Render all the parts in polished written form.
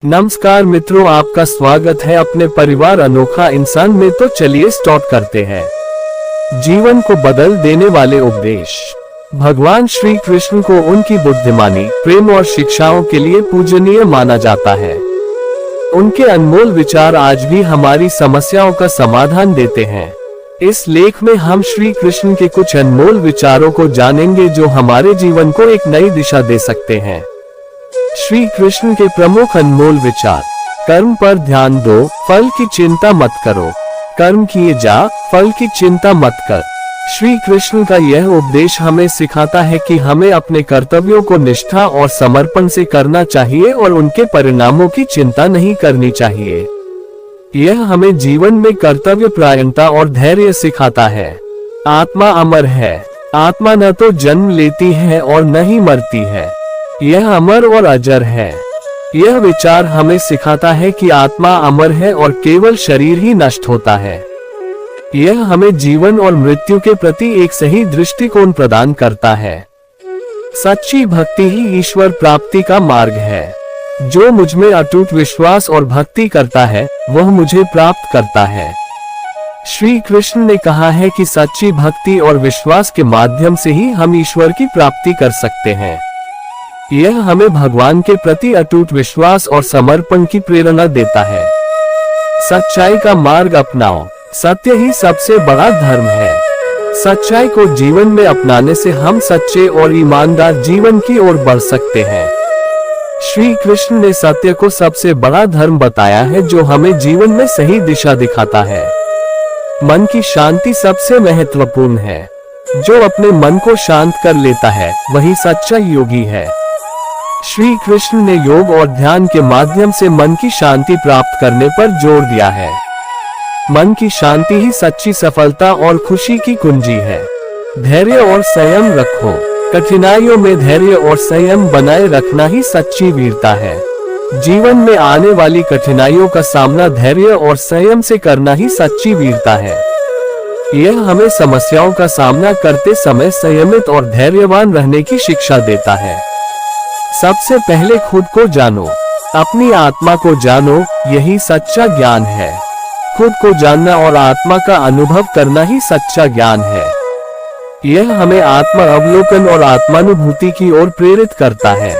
नमस्कार मित्रों, आपका स्वागत है अपने परिवार अनोखा इंसान में। तो चलिए स्टार्ट करते हैं। जीवन को बदल देने वाले उपदेश। भगवान श्री कृष्ण को उनकी बुद्धिमानी, प्रेम और शिक्षाओं के लिए पूजनीय माना जाता है। उनके अनमोल विचार आज भी हमारी समस्याओं का समाधान देते हैं। इस लेख में हम श्री कृष्ण के कुछ अनमोल विचारों को जानेंगे जो हमारे जीवन को एक नई दिशा दे सकते हैं। श्री कृष्ण के प्रमुख अनमोल विचार। कर्म पर ध्यान दो, फल की चिंता मत करो। कर्म किए जा, फल की चिंता मत कर। श्री कृष्ण का यह उपदेश हमें सिखाता है कि हमें अपने कर्तव्यों को निष्ठा और समर्पण से करना चाहिए और उनके परिणामों की चिंता नहीं करनी चाहिए। यह हमें जीवन में कर्तव्य परायणता और धैर्य सिखाता है। आत्मा अमर है। आत्मा न तो जन्म लेती है और न ही मरती है, यह अमर और अजर है। यह विचार हमें सिखाता है कि आत्मा अमर है और केवल शरीर ही नष्ट होता है। यह हमें जीवन और मृत्यु के प्रति एक सही दृष्टिकोण प्रदान करता है। सच्ची भक्ति ही ईश्वर प्राप्ति का मार्ग है। जो मुझ में अटूट विश्वास और भक्ति करता है वह मुझे प्राप्त करता है। श्री कृष्ण ने कहा है कि सच्ची भक्ति और विश्वास के माध्यम से ही हम ईश्वर की प्राप्ति कर सकते हैं। यह हमें भगवान के प्रति अटूट विश्वास और समर्पण की प्रेरणा देता है। सच्चाई का मार्ग अपनाओ। सत्य ही सबसे बड़ा धर्म है। सच्चाई को जीवन में अपनाने से हम सच्चे और ईमानदार जीवन की ओर बढ़ सकते हैं। श्री कृष्ण ने सत्य को सबसे बड़ा धर्म बताया है जो हमें जीवन में सही दिशा दिखाता है। मन की शांति सबसे महत्वपूर्ण है। जो अपने मन को शांत कर लेता है वही सच्चा योगी है। श्री कृष्ण ने योग और ध्यान के माध्यम से मन की शांति प्राप्त करने पर जोर दिया है। मन की शांति ही सच्ची सफलता और खुशी की कुंजी है। धैर्य और संयम रखो। कठिनाइयों में धैर्य और संयम बनाए रखना ही सच्ची वीरता है। जीवन में आने वाली कठिनाइयों का सामना धैर्य और संयम से करना ही सच्ची वीरता है। यह हमें समस्याओं का सामना करते समय संयमित और धैर्यवान रहने की शिक्षा देता है। सबसे पहले खुद को जानो। अपनी आत्मा को जानो, यही सच्चा ज्ञान है। खुद को जानना और आत्मा का अनुभव करना ही सच्चा ज्ञान है। यह हमें आत्मा अवलोकन और आत्मानुभूति की ओर प्रेरित करता है।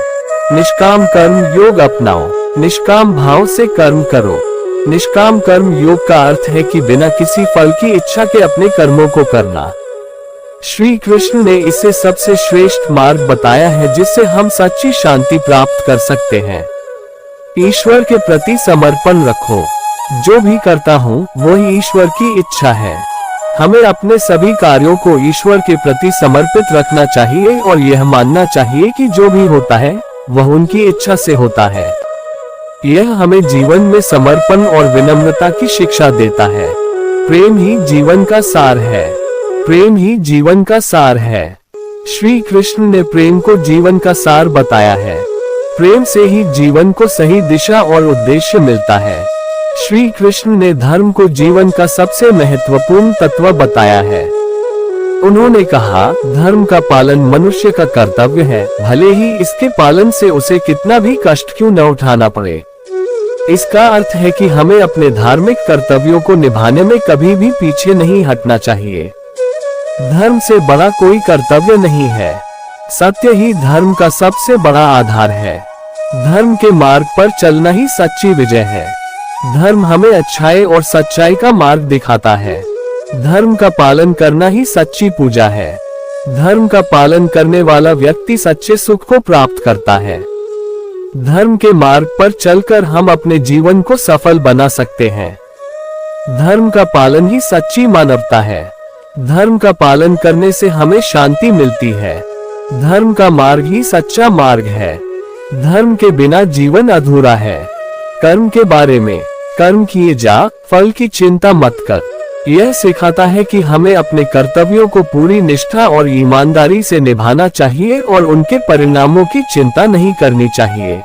निष्काम कर्म योग अपनाओ। निष्काम भाव से कर्म करो। निष्काम कर्म योग का अर्थ है कि बिना किसी फल की इच्छा के अपने कर्मों को करना। श्री कृष्ण ने इसे सबसे श्रेष्ठ मार्ग बताया है जिससे हम सच्ची शांति प्राप्त कर सकते हैं। ईश्वर के प्रति समर्पण रखो। जो भी करता हूँ वही ईश्वर की इच्छा है। हमें अपने सभी कार्यों को ईश्वर के प्रति समर्पित रखना चाहिए और यह मानना चाहिए कि जो भी होता है वह उनकी इच्छा से होता है। यह हमें जीवन में समर्पण और विनम्रता की शिक्षा देता है। प्रेम ही जीवन का सार है। प्रेम ही जीवन का सार है। श्री कृष्ण ने प्रेम को जीवन का सार बताया है। प्रेम से ही जीवन को सही दिशा और उद्देश्य मिलता है। श्री कृष्ण ने धर्म को जीवन का सबसे महत्वपूर्ण तत्व बताया है। उन्होंने कहा, धर्म का पालन मनुष्य का कर्तव्य है, भले ही इसके पालन से उसे कितना भी कष्ट क्यों न उठाना पड़े। इसका अर्थ है कि हमें अपने धार्मिक कर्तव्यों को निभाने में कभी भी पीछे नहीं हटना चाहिए। धर्म से बड़ा कोई कर्तव्य नहीं है। सत्य ही धर्म का सबसे बड़ा आधार है। धर्म के मार्ग पर चलना ही सच्ची विजय है। धर्म हमें अच्छाई और सच्चाई का मार्ग दिखाता है। धर्म का पालन करना ही सच्ची पूजा है। धर्म का पालन करने वाला व्यक्ति सच्चे सुख को प्राप्त करता है। धर्म के मार्ग पर चलकर हम अपने जीवन को सफल बना सकते हैं। धर्म का पालन ही सच्ची मानवता है। धर्म का पालन करने से हमें शांति मिलती है। धर्म का मार्ग ही सच्चा मार्ग है। धर्म के बिना जीवन अधूरा है। कर्म के बारे में। कर्म किए जा, फल की चिंता मत कर। यह सिखाता है कि हमें अपने कर्तव्यों को पूरी निष्ठा और ईमानदारी से निभाना चाहिए और उनके परिणामों की चिंता नहीं करनी चाहिए।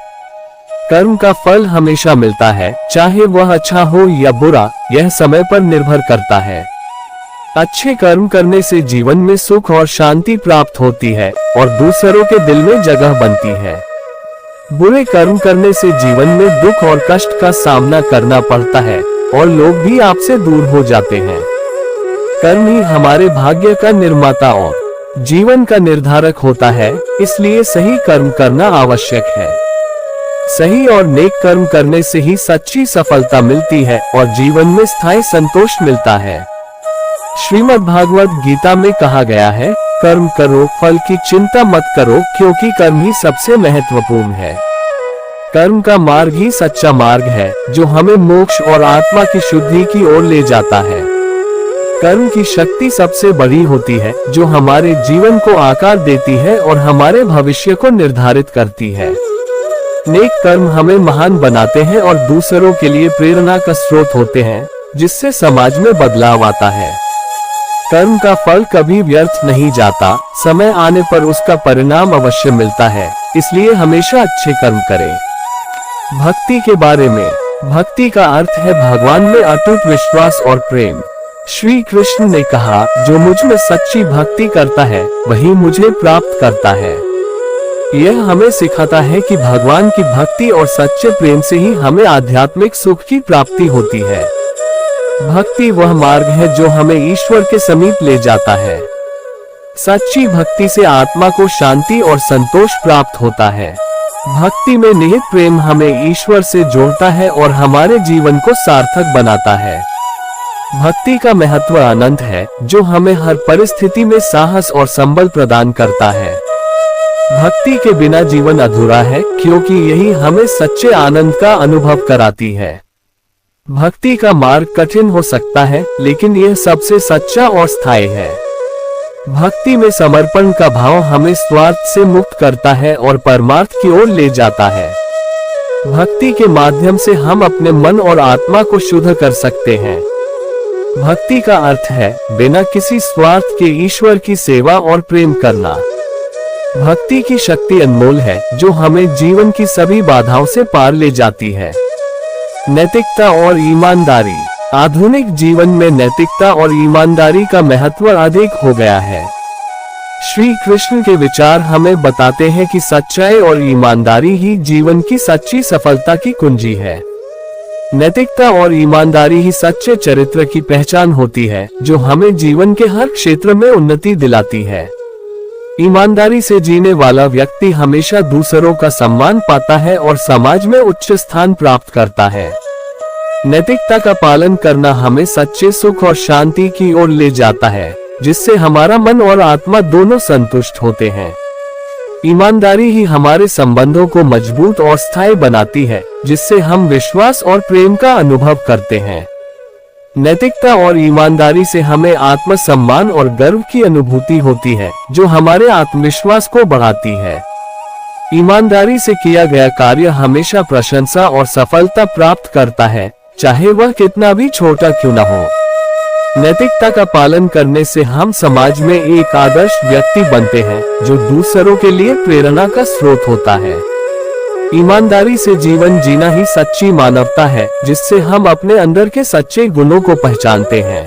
कर्म का फल हमेशा मिलता है, चाहे वह अच्छा हो या बुरा, यह समय पर निर्भर करता है। अच्छे कर्म करने से जीवन में सुख और शांति प्राप्त होती है और दूसरों के दिल में जगह बनती है। बुरे कर्म करने से जीवन में दुख और कष्ट का सामना करना पड़ता है और लोग भी आपसे दूर हो जाते हैं। कर्म ही हमारे भाग्य का निर्माता और जीवन का निर्धारक होता है, इसलिए सही कर्म करना आवश्यक है। सही और नेक कर्म करने से ही सच्ची सफलता मिलती है और जीवन में स्थायी संतोष मिलता है। श्रीमद् भागवत गीता में कहा गया है, कर्म करो, फल की चिंता मत करो, क्योंकि कर्म ही सबसे महत्वपूर्ण है। कर्म का मार्ग ही सच्चा मार्ग है, जो हमें मोक्ष और आत्मा की शुद्धि की ओर ले जाता है। कर्म की शक्ति सबसे बड़ी होती है, जो हमारे जीवन को आकार देती है और हमारे भविष्य को निर्धारित करती है। नेक कर्म हमें महान बनाते हैं और दूसरों के लिए प्रेरणा का स्रोत होते हैं, जिससे समाज में बदलाव आता है। कर्म का फल कभी व्यर्थ नहीं जाता, समय आने पर उसका परिणाम अवश्य मिलता है, इसलिए हमेशा अच्छे कर्म करें। भक्ति के बारे में, भक्ति का अर्थ है भगवान में अटूट विश्वास और प्रेम। श्री कृष्ण ने कहा, जो मुझ में सच्ची भक्ति करता है वही मुझे प्राप्त करता है। यह हमें सिखाता है कि भगवान की भक्ति और सच्चे प्रेम से ही हमें आध्यात्मिक सुख की प्राप्ति होती है। भक्ति वह मार्ग है जो हमें ईश्वर के समीप ले जाता है। सच्ची भक्ति से आत्मा को शांति और संतोष प्राप्त होता है। भक्ति में निहित प्रेम हमें ईश्वर से जोड़ता है और हमारे जीवन को सार्थक बनाता है। भक्ति का महत्व अनंत है, जो हमें हर परिस्थिति में साहस और संबल प्रदान करता है। भक्ति के बिना जीवन अधूरा है, क्योंकि यही हमें सच्चे आनंद का अनुभव कराती है। भक्ति का मार्ग कठिन हो सकता है, लेकिन यह सबसे सच्चा और स्थायी है। भक्ति में समर्पण का भाव हमें स्वार्थ से मुक्त करता है और परमार्थ की ओर ले जाता है। भक्ति के माध्यम से हम अपने मन और आत्मा को शुद्ध कर सकते हैं। भक्ति का अर्थ है बिना किसी स्वार्थ के ईश्वर की सेवा और प्रेम करना। भक्ति की शक्ति अनमोल है, जो हमें जीवन की सभी बाधाओं से पार ले जाती है। नैतिकता और ईमानदारी। आधुनिक जीवन में नैतिकता और ईमानदारी का महत्व अधिक हो गया है। श्री कृष्ण के विचार हमें बताते हैं कि सच्चाई और ईमानदारी ही जीवन की सच्ची सफलता की कुंजी है। नैतिकता और ईमानदारी ही सच्चे चरित्र की पहचान होती है, जो हमें जीवन के हर क्षेत्र में उन्नति दिलाती है। ईमानदारी से जीने वाला व्यक्ति हमेशा दूसरों का सम्मान पाता है और समाज में उच्च स्थान प्राप्त करता है। नैतिकता का पालन करना हमें सच्चे सुख और शांति की ओर ले जाता है, जिससे हमारा मन और आत्मा दोनों संतुष्ट होते हैं। ईमानदारी ही हमारे संबंधों को मजबूत और स्थायी बनाती है, जिससे हम विश्वास और प्रेम का अनुभव करते हैं। नैतिकता और ईमानदारी से हमें आत्मसम्मान और गर्व की अनुभूति होती है, जो हमारे आत्मविश्वास को बढ़ाती है। ईमानदारी से किया गया कार्य हमेशा प्रशंसा और सफलता प्राप्त करता है, चाहे वह कितना भी छोटा क्यों न हो। नैतिकता का पालन करने से हम समाज में एक आदर्श व्यक्ति बनते हैं, जो दूसरों के लिए प्रेरणा का स्रोत होता है। ईमानदारी से जीवन जीना ही सच्ची मानवता है, जिससे हम अपने अंदर के सच्चे गुणों को पहचानते हैं।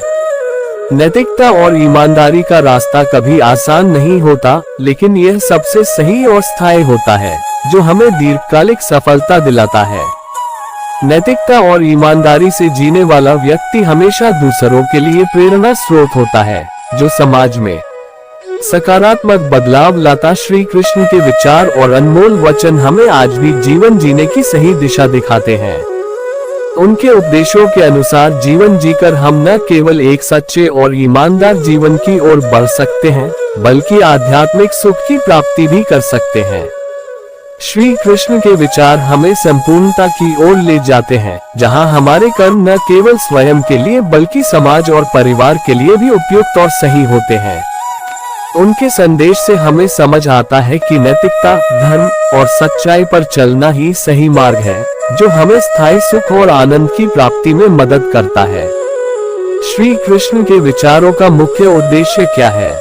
नैतिकता और ईमानदारी का रास्ता कभी आसान नहीं होता, लेकिन यह सबसे सही और स्थायी होता है, जो हमें दीर्घकालिक सफलता दिलाता है। नैतिकता और ईमानदारी से जीने वाला व्यक्ति हमेशा दूसरों के लिए प्रेरणा स्रोत होता है, जो समाज में सकारात्मक बदलाव लाता। श्री कृष्ण के विचार और अनमोल वचन हमें आज भी जीवन जीने की सही दिशा दिखाते हैं। उनके उपदेशों के अनुसार जीवन जीकर हम न केवल एक सच्चे और ईमानदार जीवन की ओर बढ़ सकते हैं, बल्कि आध्यात्मिक सुख की प्राप्ति भी कर सकते हैं। श्री कृष्ण के विचार हमें संपूर्णता की ओर ले जाते हैं, जहां हमारे कर्म न केवल स्वयं के लिए बल्कि समाज और परिवार के लिए भी उपयुक्त और सही होते हैं। उनके संदेश से हमें समझ आता है कि नैतिकता, धर्म और सच्चाई पर चलना ही सही मार्ग है, जो हमें स्थायी सुख और आनंद की प्राप्ति में मदद करता है। श्री कृष्ण के विचारों का मुख्य उद्देश्य क्या है?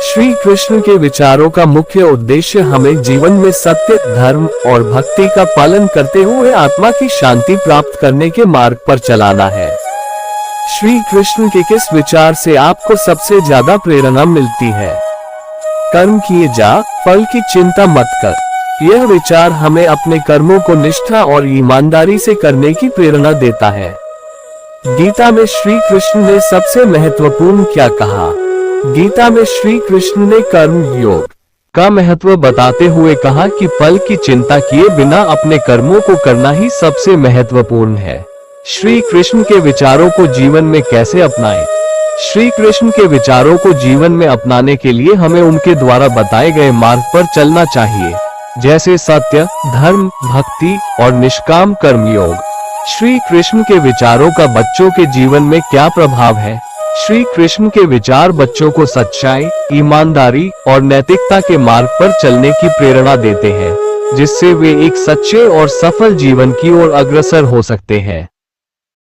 श्री कृष्ण के विचारों का मुख्य उद्देश्य हमें जीवन में सत्य, धर्म और भक्ति का पालन करते हुए आत्मा की शांति प्राप्त करने के मार्ग पर चलाना है। श्री कृष्ण के किस विचार से आपको सबसे ज्यादा प्रेरणा मिलती है? कर्म किए जा, फल की चिंता मत कर। यह विचार हमें अपने कर्मों को निष्ठा और ईमानदारी से करने की प्रेरणा देता है। गीता में श्री कृष्ण ने सबसे महत्वपूर्ण क्या कहा? गीता में श्री कृष्ण ने कर्म योग का महत्व बताते हुए कहा कि फल की चिंता किए बिना अपने कर्मों को करना ही सबसे महत्वपूर्ण है। श्री कृष्ण के विचारों को जीवन में कैसे अपनाएं? श्री कृष्ण के विचारों को जीवन में अपनाने के लिए हमें उनके द्वारा बताए गए मार्ग पर चलना चाहिए, जैसे सत्य, धर्म, भक्ति और निष्काम कर्मयोग। श्री कृष्ण के विचारों का बच्चों के जीवन में क्या प्रभाव है? श्री कृष्ण के विचार बच्चों को सच्चाई, ईमानदारी और नैतिकता के मार्ग पर चलने की प्रेरणा देते हैं, जिससे वे एक सच्चे और सफल जीवन की ओर अग्रसर हो सकते हैं।